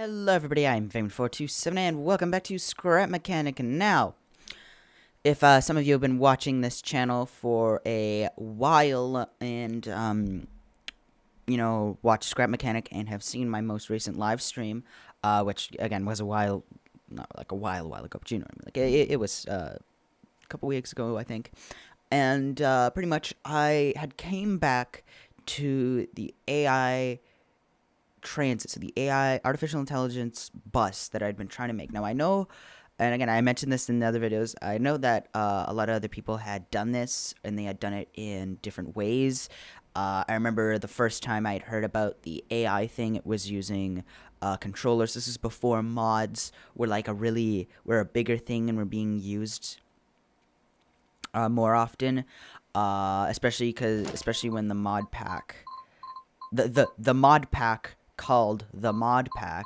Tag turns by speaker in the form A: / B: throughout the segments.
A: Hello everybody, I'm Fame427 and welcome back to Scrap Mechanic. Now, if some of you have been watching this channel for a while and, watched Scrap Mechanic and have seen my most recent live stream, which, again, was a while, not like a while ago, but you know what I mean, like, it was a couple weeks ago, I think, and pretty much I had came back to the AI transit, so the AI, artificial intelligence bus that I'd been trying to make. Now I know, and again, I mentioned this in the other videos, I know that a lot of other people had done this, and they had done it in different ways. I remember the first time I had heard about the AI thing, it was using controllers. This is before mods were a bigger thing and were being used more often, especially when the mod pack, the mod pack called the mod pack.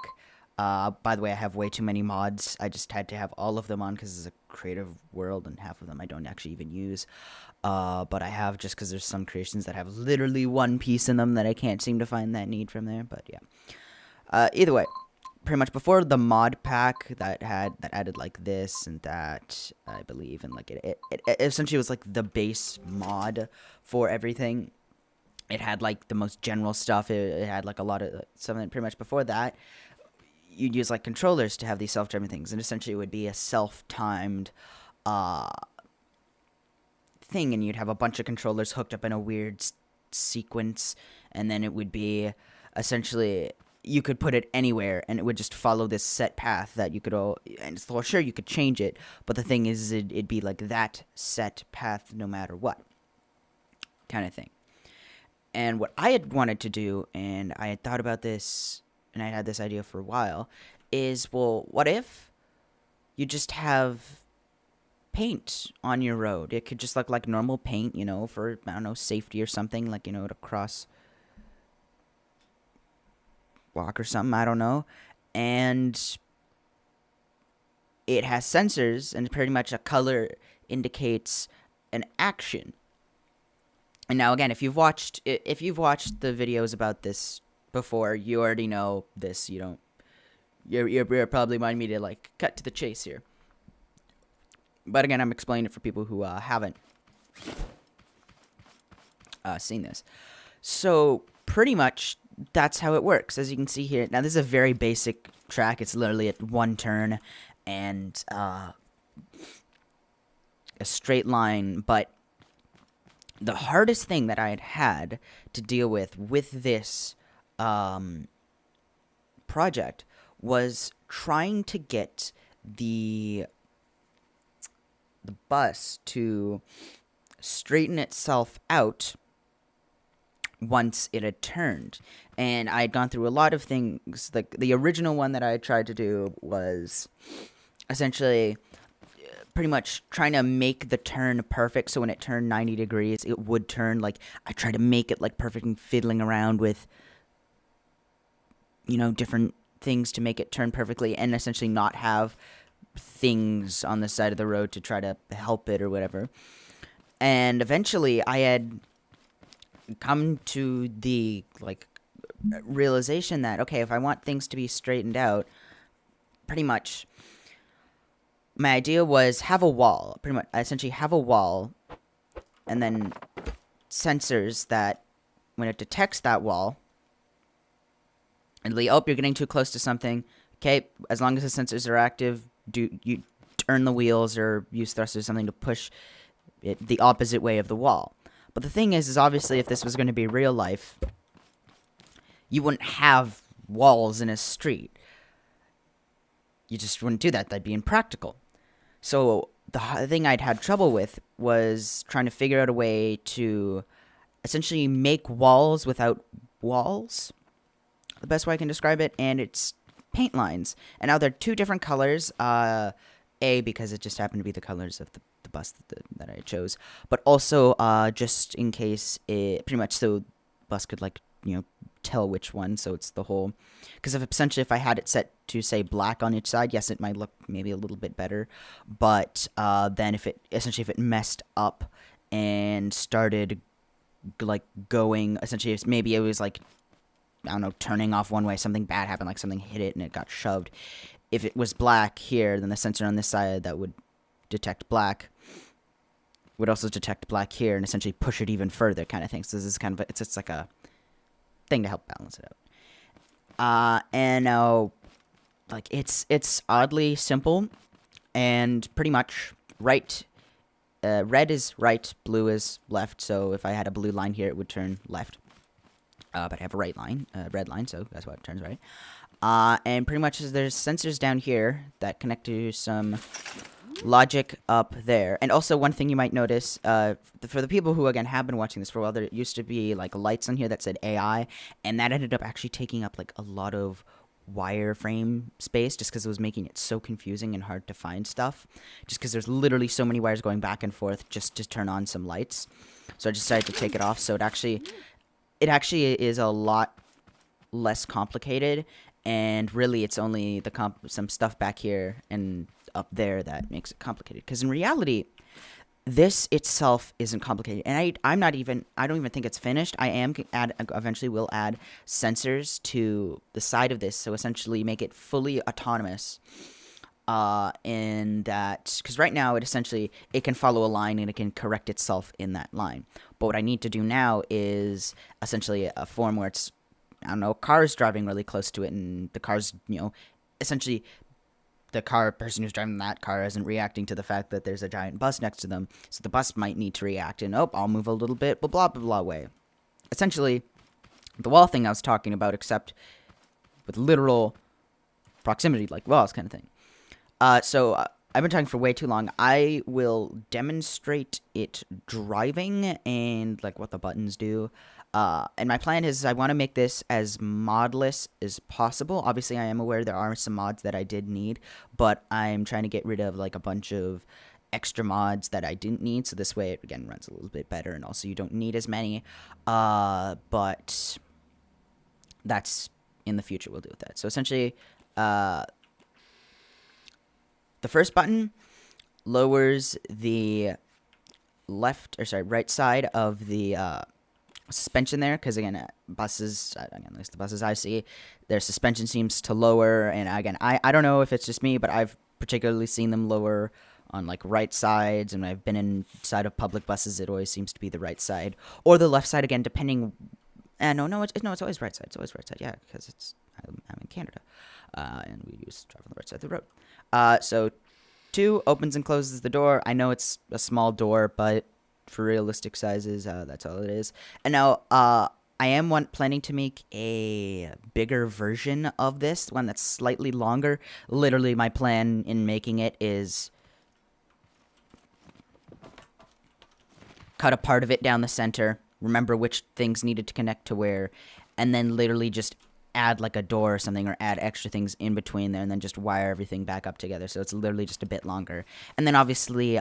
A: By the way, I have way too many mods. I just had to have all of them on because it's a creative world and half of them I don't actually even use. But I have just because there's some creations that have literally one piece in them that I can't seem to find that need from there. But yeah. Either way, pretty much before the mod pack that added like this and that, I believe, and like it essentially was like the base mod for everything. It had like the most general stuff. It had like a lot of something. Pretty much before that, you'd use like controllers to have these self-driving things, and essentially it would be a self-timed thing, and you'd have a bunch of controllers hooked up in a weird sequence, and then it would be essentially you could put it anywhere, and it would just follow this set path that you could all. And so sure, you could change it, but the thing is, it'd be like that set path no matter what, kind of thing. And what I had wanted to do, and I had thought about this, and I had this idea for a while, is, well, what if you just have paint on your road? It could just look like normal paint, for, I don't know, safety or something, like, to cross walk or something, I don't know. And it has sensors, and pretty much a color indicates an action. And now again, if you've watched the videos about this before, you already know this. You're probably wanting me to like cut to the chase here. But again, I'm explaining it for people who haven't seen this. So pretty much that's how it works, as you can see here. Now this is a very basic track. It's literally at one turn and a straight line, but the hardest thing that I had to deal with this project was trying to get the bus to straighten itself out once it had turned. And I had gone through a lot of things. Like the original one that I tried to do was essentially pretty much trying to make the turn perfect, so when it turned 90 degrees, it would turn. Like, I tried to make it, like, perfect and fiddling around with, different things to make it turn perfectly and essentially not have things on the side of the road to try to help it or whatever. And eventually, I had come to the, like, realization that, okay, if I want things to be straightened out, pretty much my idea was have a wall, essentially have a wall, and then sensors that when it detects that wall, it'll be, oh, you're getting too close to something. Okay, as long as the sensors are active, you turn the wheels or use thrusters or something to push it the opposite way of the wall. But the thing is obviously if this was going to be real life, you wouldn't have walls in a street. You just wouldn't do that. That'd be impractical. So the thing I'd had trouble with was trying to figure out a way to essentially make walls without walls. The best way I can describe it, and it's paint lines. And now they're two different colors. Because it just happened to be the colors of the bus that I chose, but also just in case it pretty much so bus could like tell which one. So it's the whole, because if I had it set to say black on each side, yes, it might look maybe a little bit better, but then if it messed up and started like going, essentially maybe it was like I don't know, turning off one way, something bad happened, like something hit it and it got shoved. If it was black here, then the sensor on this side that would detect black would also detect black here and essentially push it even further, kind of thing. So this is kind of, it's just like a thing to help balance it out. And now, like, it's oddly simple, and pretty much right. Red is right, blue is left. So if I had a blue line here, it would turn left. But I have a right line, red line, so that's why it turns right. And pretty much there's sensors down here that connect to some logic up there. And also one thing you might notice, for the people who, again, have been watching this for a while, there used to be, like, lights on here that said AI, and that ended up actually taking up, like, a lot of wireframe space just because it was making it so confusing and hard to find stuff. Just because there's literally so many wires going back and forth just to turn on some lights. So I decided to take it off, so it actually is a lot less complicated, and really it's only some stuff back here and up there that makes it complicated. Because in reality, this itself isn't complicated, and I don't even think it's finished. Eventually will add sensors to the side of this, so essentially make it fully autonomous. In that, because right now it can follow a line and it can correct itself in that line. But what I need to do now is essentially a form where it's, I don't know, cars driving really close to it, and the cars, essentially the person who's driving that car isn't reacting to the fact that there's a giant bus next to them. So the bus might need to react and, I'll move a little bit, blah, blah, blah, blah way. Essentially, the wall thing I was talking about, except with literal proximity, like walls kind of thing. So I've been talking for way too long. I will demonstrate it driving and, like, what the buttons do. And my plan is I want to make this as modless as possible. Obviously, I am aware there are some mods that I did need, but I'm trying to get rid of, like, a bunch of extra mods that I didn't need. So this way it, again, runs a little bit better, and also you don't need as many. But that's in the future. We'll deal with that. So essentially, the first button lowers the right side of the suspension there, because again, buses, at least the buses I see, their suspension seems to lower, and again, I don't know if it's just me, but I've particularly seen them lower on, like, right sides, and when I've been inside of public buses, it always seems to be the right side or the left side, again, depending. It's always right side. It's always right side, yeah, because I'm in Canada, and we drive on the right side of the road. So 2 opens and closes the door. I know it's a small door, but for realistic sizes, that's all it is. And now, I am planning to make a bigger version of this, one that's slightly longer. Literally, my plan in making it is cut a part of it down the center, remember which things needed to connect to where, and then literally just add, like, a door or something, or add extra things in between there, and then just wire everything back up together. So it's literally just a bit longer. And then obviously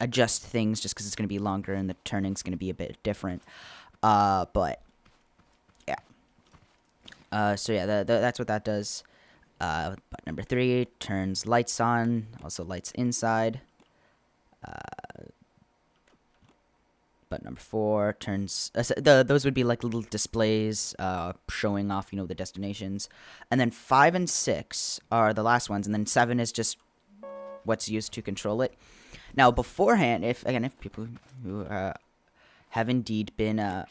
A: adjust things just because it's going to be longer and the turning's going to be a bit different. But yeah. So yeah, that's what that does. Button number 3 turns lights on, also lights inside. Button number 4 turns, those would be like little displays showing off, the destinations. And then 5 and 6 are the last ones, and then 7 is just what's used to control it. Now, beforehand, if people who have indeed been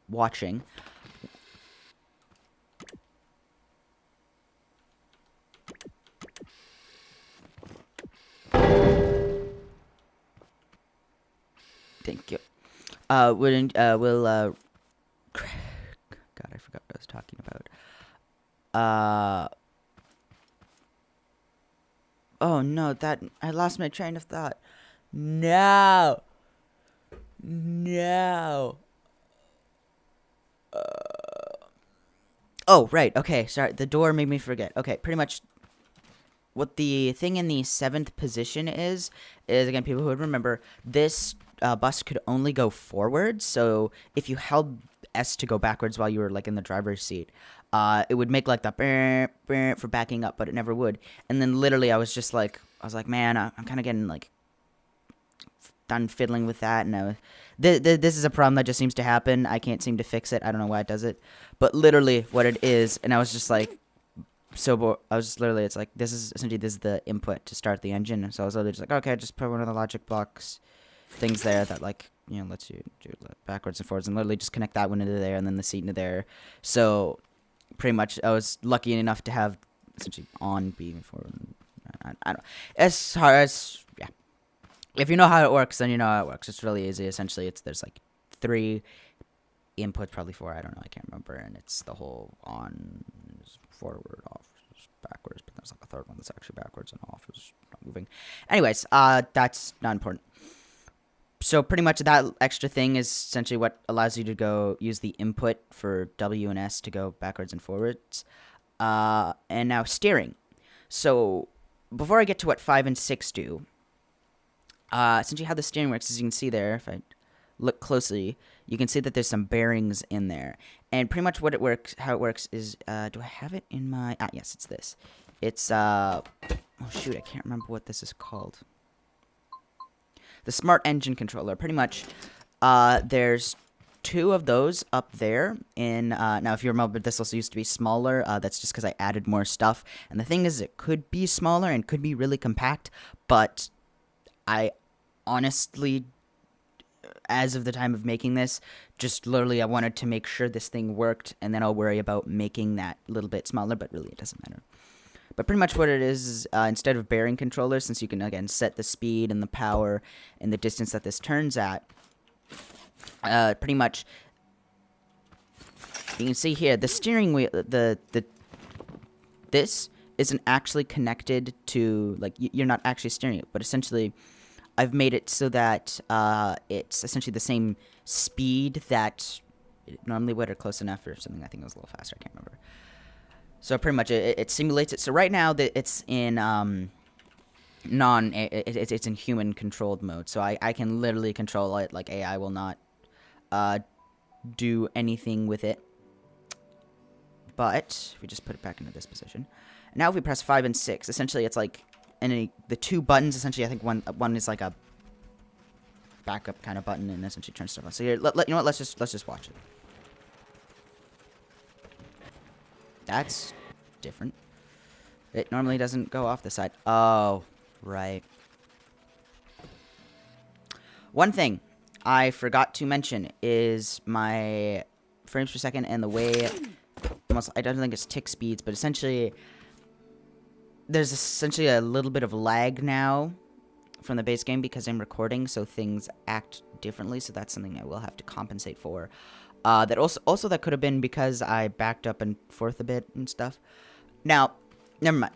A: watching, thank you. God, I forgot what I was talking about. Oh no, I lost my train of thought. No. Oh, right. Okay, sorry. The door made me forget. Okay, pretty much what the thing in the 7th position is again, people who would remember, this bus could only go forward. So if you held S to go backwards while you were, like, in the driver's seat, it would make, like, the brr for backing up, but it never would. And then literally I was like, man, I'm kind of getting, like, done fiddling with that, and this is a problem that just seems to happen. I can't seem to fix it. I don't know why it does it, but literally what it is, and I was just like, I was literally, it's like, this is the input to start the engine. So I was literally just like, okay, just put one of the logic blocks things there that, like, lets you do backwards and forwards, and literally just connect that one into there and then the seat into there. So pretty much I was lucky enough to have essentially on be forward. I don't, as hard as, yeah, if you know how it works, then you know how it works. It's really easy. Essentially, there's like 3 inputs, probably 4, I don't know, I can't remember, and it's the whole on is forward, off is backwards, but there's like a third one that's actually backwards, and off is not moving. Anyways, that's not important. So pretty much that extra thing is essentially what allows you to go use the input for W and S to go backwards and forwards. And now steering. So before I get to what 5 and 6 do, essentially how the steering works, as you can see there, if I look closely, you can see that there's some bearings in there. And pretty much how it works is, do I have it in my, yes, it's this. It's, oh shoot, I can't remember what this is called. The Smart Engine Controller. Pretty much, there's 2 of those up there. Now, if you remember, this also used to be smaller. That's just because I added more stuff. And the thing is, it could be smaller and could be really compact, but I honestly, as of the time of making this, just literally I wanted to make sure this thing worked, and then I'll worry about making that a little bit smaller, but really it doesn't matter. But pretty much what it is instead of bearing controllers, since you can, again, set the speed and the power and the distance that this turns at, pretty much, you can see here, the steering wheel, this isn't actually connected to, like, you're not actually steering it, but essentially, I've made it so that it's essentially the same speed that it normally would, or close enough, or something. I think it was a little faster, I can't remember. So pretty much it simulates it. So right now it's in it's in human controlled mode. So I can literally control it. Like AI will not do anything with it. But if we just put it back into this position, now if we press 5 and 6, essentially it's like the 2 buttons. Essentially, I think one is like a backup kind of button, and essentially turns stuff on. So here, you know what? Let's just watch it. That's different. It normally doesn't go off the side. Oh, right. One thing I forgot to mention is my frames per second and the way, I don't think it's tick speeds, but essentially there's essentially a little bit of lag now from the base game because I'm recording, so things act differently, so that's something I will have to compensate for. That also that could have been because I backed up and forth a bit and stuff. Now, never mind.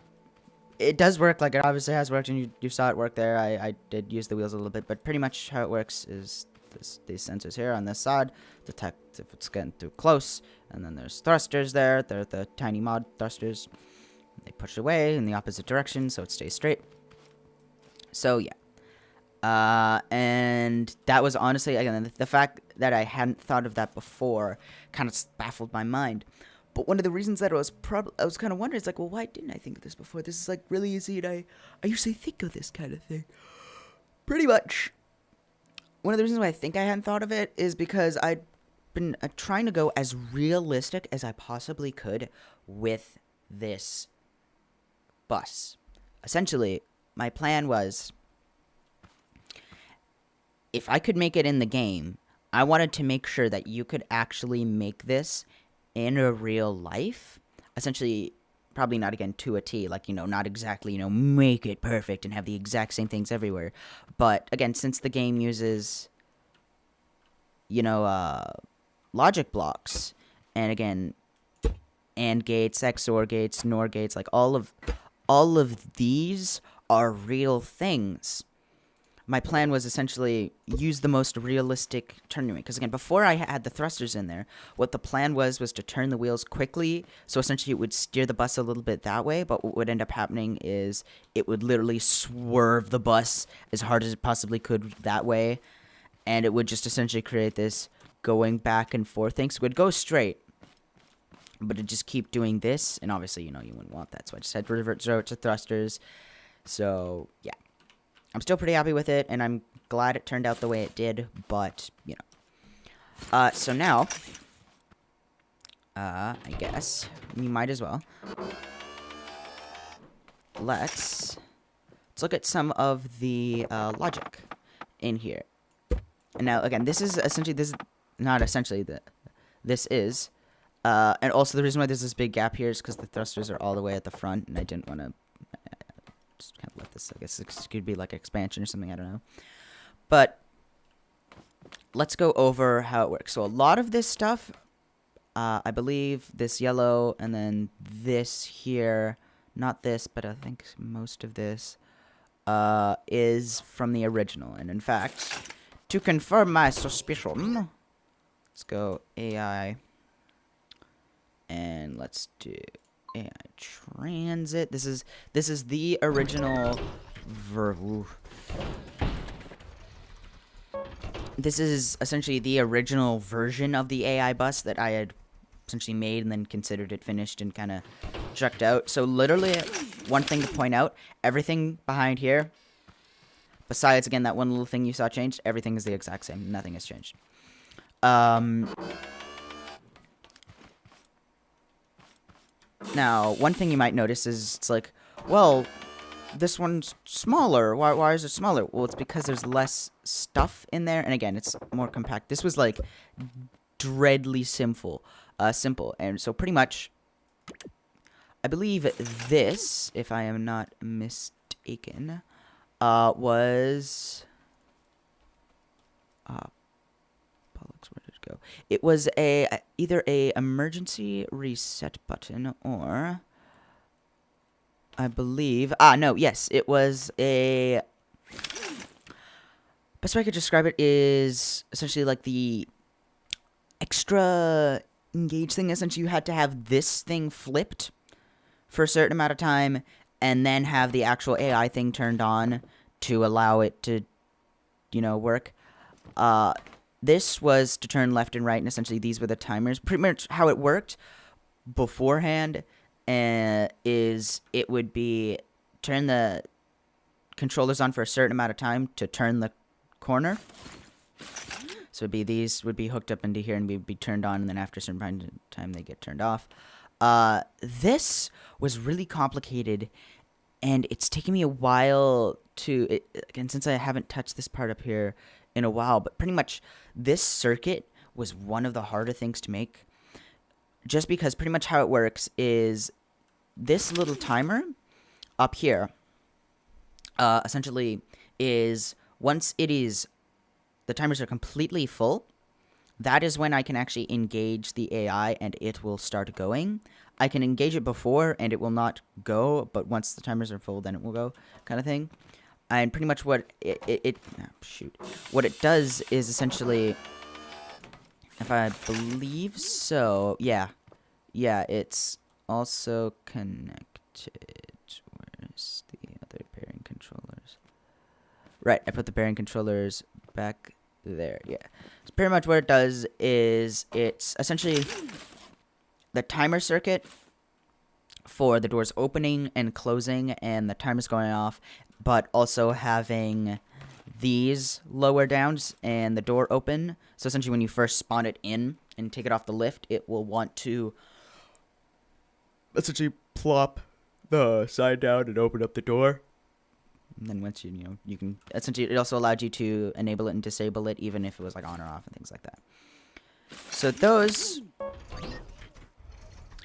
A: It does work, like it obviously has worked, and you saw it work there. I did use the wheels a little bit, but pretty much how it works is these sensors here on this side detect if it's getting too close, and then there's thrusters there. They're the tiny mod thrusters. They push away in the opposite direction so it stays straight. So yeah. And that was honestly, again, the fact that I hadn't thought of that before kind of baffled my mind. But one of the reasons that I was kind of wondering is like, well, why didn't I think of this before? This is like really easy, and I usually think of this kind of thing. Pretty much, one of the reasons why I think I hadn't thought of it is because I'd been trying to go as realistic as I possibly could with this bus. Essentially, my plan was, if I could make it in the game, I wanted to make sure that you could actually make this in a real life. Essentially, probably not, again, to a T, like, not exactly, make it perfect and have the exact same things everywhere. But, again, since the game uses, logic blocks, and, again, AND gates, XOR gates, NOR gates, like, all of these are real things. My plan was essentially use the most realistic turning rate. Because, again, before I had the thrusters in there, what the plan was to turn the wheels quickly. So, essentially, it would steer the bus a little bit that way. But what would end up happening is it would literally swerve the bus as hard as it possibly could that way. And it would just essentially create this going back and forth thing. So, it would go straight. But it'd just keep doing this. And, obviously, you wouldn't want that. So, I just had to revert to thrusters. So, yeah. I'm still pretty happy with it, and I'm glad it turned out the way it did, but, you know. So now, I guess we might as well. Let's look at some of the logic in here. And now, again, this is essentially, this is, and also the reason why there's this big gap here is because the thrusters are all the way at the front, and I didn't want to just kind of let this, I guess this could be like expansion or something, I don't know. But let's go over how it works. So a lot of this stuff, I believe this yellow, and then this here, not this, but I think most of this is from the original. And in fact, to confirm my suspicion, let's go AI, and let's do AI transit. This is the original This is essentially the original version of the AI bus that I had essentially made and then considered it finished and kind of chucked out. So literally, one thing to point out, everything behind here, besides, again, that one little thing you saw changed, everything is the exact same. Nothing has changed. Now, one thing you might notice is it's like, well, this one's smaller. Why is it smaller? Well, it's because there's less stuff in there. And again, it's more compact. This was like dreadly simple. And so pretty much, I believe this, if I am not mistaken, was Pollux, where did it go? It was either a emergency reset button or I believe it was a, best way I could describe it is essentially like the extra engage thing. Essentially, you had to have this thing flipped for a certain amount of time and then have the actual AI thing turned on to allow it to, work. This was to turn left and right, and essentially these were the timers. Pretty much how it worked beforehand is it would be turn the controllers on for a certain amount of time to turn the corner. So it'd be these would be hooked up into here and be turned on, and then after a certain time they get turned off. This was really complicated, and it's taken me a while to, again, since I haven't touched this part up here in a while, but pretty much this circuit was one of the harder things to make, just because pretty much how it works is this little timer up here essentially is once the timers are completely full, that is when I can actually engage the AI and it will start going. I can engage it before and it will not go, but once the timers are full, then it will go, kind of thing. And pretty much what what it does is essentially, if I believe so, yeah, it's also connected. Where's the other bearing controllers? Right, I put the bearing controllers back there, yeah. So pretty much what it does is it's essentially the timer circuit for the doors opening and closing and the timers going off, but also having these lower downs and the door open. So essentially when you first spawn it in and take it off the lift, it will want to essentially plop the side down and open up the door. And then once you can essentially, it also allowed you to enable it and disable it even if it was like on or off and things like that. So those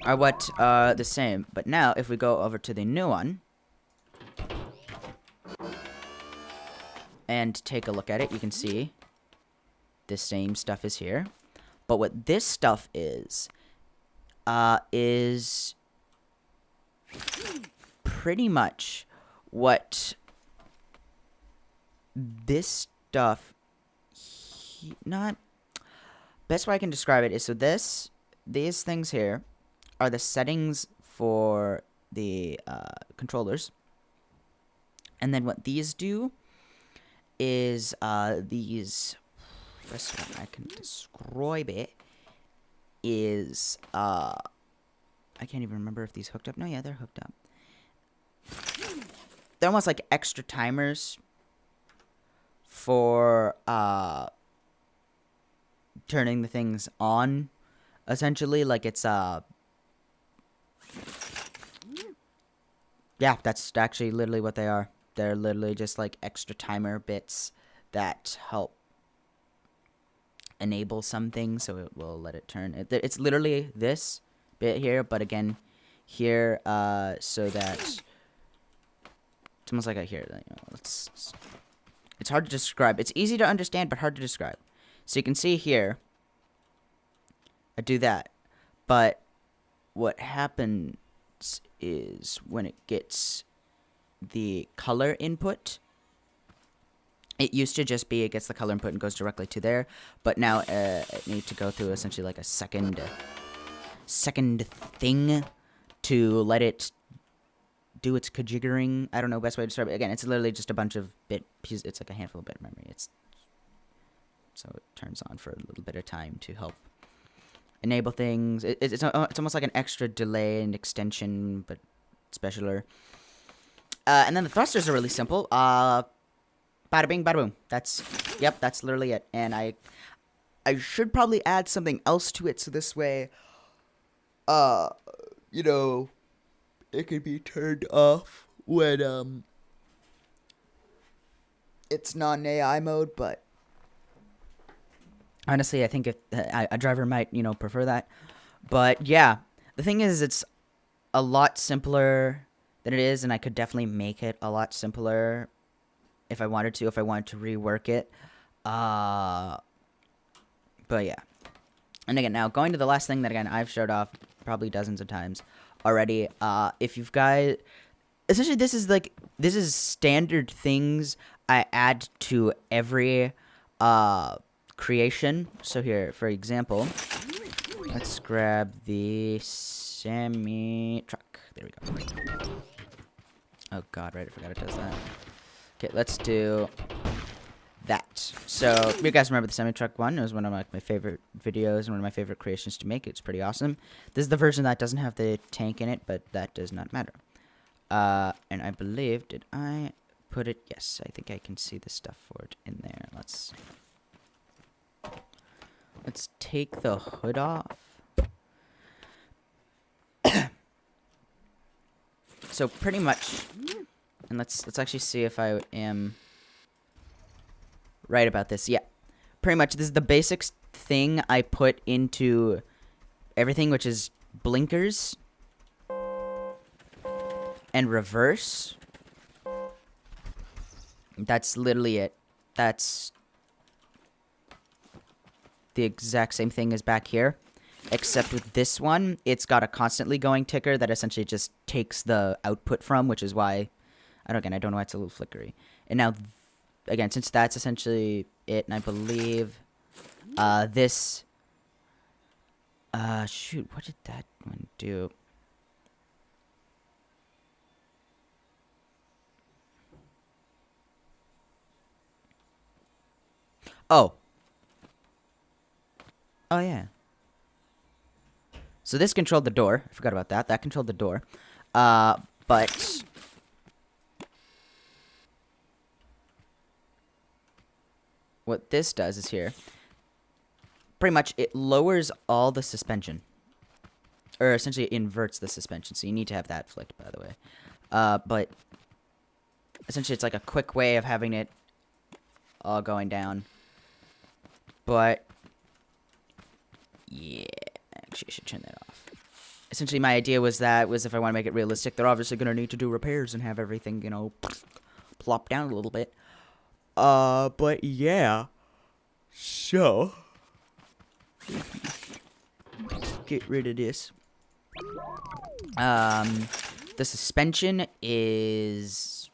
A: are what are the same. But now if we go over to the new one and take a look at it, you can see the same stuff is here. But what this stuff is pretty much what this stuff, not best way I can describe it is, so these things here are the settings for the controllers, and then what these do is these, best way I can describe it is I can't even remember if these hooked up. No, yeah, they're hooked up. They're almost like extra timers for turning the things on, essentially. Like it's yeah, that's actually literally what they are. They're literally just like extra timer bits that help enable some things, so it will let it turn. It's literally this bit here, but again, here, so that it's almost like here. You know, it's hard to describe. It's easy to understand, but hard to describe. So you can see here, I do that, but what happens is when it gets the color input, it used to just be it gets the color input and goes directly to there, but now it needs to go through essentially like a second thing to let it do its conjuring. I don't know best way to describe it. Again, it's literally just a bunch of bit pieces. It's like a handful of bit memory. It's so it turns on for a little bit of time to help enable things. It's almost like an extra delay and extension, but specialer. And then the thrusters are really simple. Bada bing, bada boom. That's literally it. And I should probably add something else to it, so this way, you know, it can be turned off when it's not in AI mode. But honestly, I think if a driver might, you know, prefer that. But yeah, the thing is, it's a lot simpler than it is, and I could definitely make it a lot simpler if I wanted to rework it. But yeah. And again, now going to the last thing that again I've showed off probably dozens of times already. If you've got, essentially this is standard things I add to every creation. So here, for example, let's grab the semi truck. There we go. Oh god, right, I forgot it does that. Okay, let's do that. So you guys remember the semi-truck one? It was one of my favorite videos and one of my favorite creations to make. It's pretty awesome. This is the version that doesn't have the tank in it, but that does not matter. And I believe, did I put it? Yes, I think I can see the stuff for it in there. Let's take the hood off. So pretty much, and let's actually see if I am right about this. Yeah, pretty much this is the basic thing I put into everything, which is blinkers and reverse. That's literally it. That's the exact same thing as back here, except with this one, it's got a constantly going ticker that essentially just takes the output from, which is why, I don't know why it's a little flickery. And now, again, since that's essentially it, and I believe this, shoot, what did that one do? Oh, yeah. So this controlled the door. I forgot about that. That controlled the door. But what this does is here, pretty much it lowers all the suspension. Or essentially it inverts the suspension. So you need to have that flicked, by the way. But essentially it's like a quick way of having it all going down. But yeah, actually I should turn that off. Essentially my idea was if I want to make it realistic, they're obviously going to need to do repairs and have everything, you know, plop down a little bit. But yeah. So get rid of this. The suspension is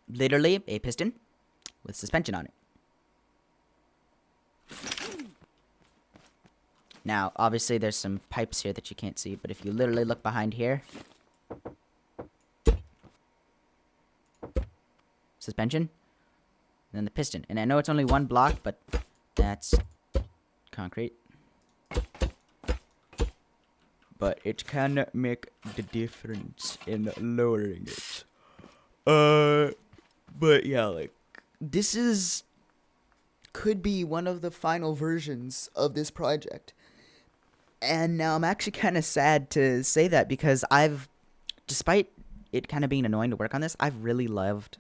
A: literally a piston with suspension on it. Now, obviously, there's some pipes here that you can't see, but if you literally look behind here, suspension, then the piston. And I know it's only one block, but that's concrete. But it can make the difference in lowering it. But yeah, like, this is could be one of the final versions of this project. And now I'm actually kind of sad to say that, because despite it kind of being annoying to work on this, I've really loved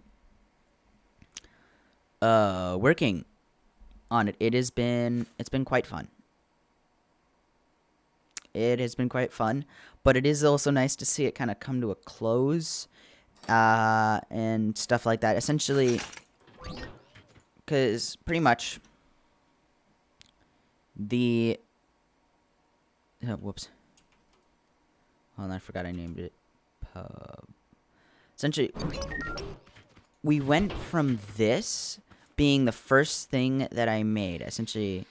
A: working on it. It's been quite fun. It has been quite fun, but it is also nice to see it kind of come to a close, and stuff like that. Essentially, because pretty much whoops. Hold on, I forgot I named it. Essentially, we went from this being the first thing that I made, essentially,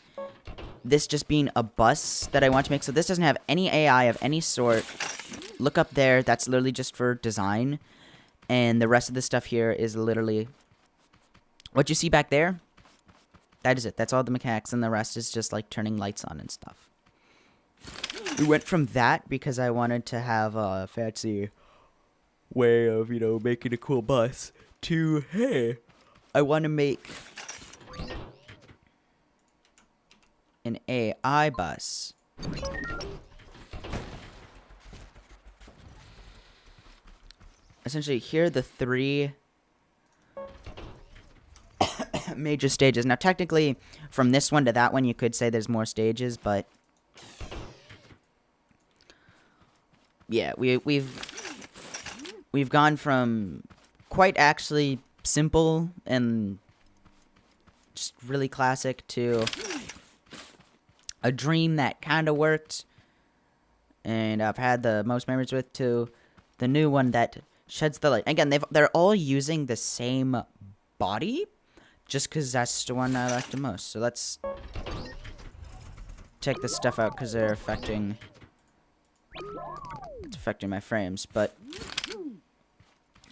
A: this just being a bus that I want to make. So this doesn't have any AI of any sort. Look up there. That's literally just for design. And the rest of the stuff here is literally what you see back there. That is it. That's all the mechanics. And the rest is just like turning lights on and stuff. We went from that because I wanted to have a fancy way of, making a cool bus, to, hey, I want to make an AI bus. Essentially, here are the 3 major stages. Now, technically, from this one to that one, you could say there's more stages, but yeah, we've gone from quite actually simple and just really classic to a dream that kind of worked, and I've had the most memories with, to the new one that sheds the light. Again, they're all using the same body, just because that's the one I like the most. So let's take this stuff out because it's affecting my frames. But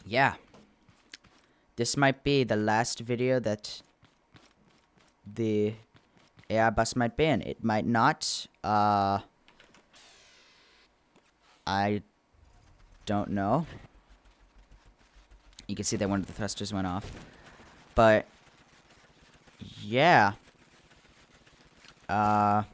A: yeah, this might be the last video that the AI bus might be in. It might not. I don't know. You can see that one of the thrusters went off. But yeah. I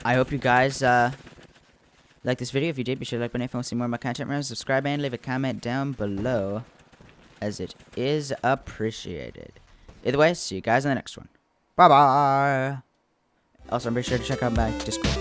A: hope you guys like this video. If you did, be sure to like button if you want to see more of my content. Remember to subscribe and leave a comment down below, as it is appreciated. Either way, see you guys in the next one. Bye bye. Also, be sure to check out my Discord.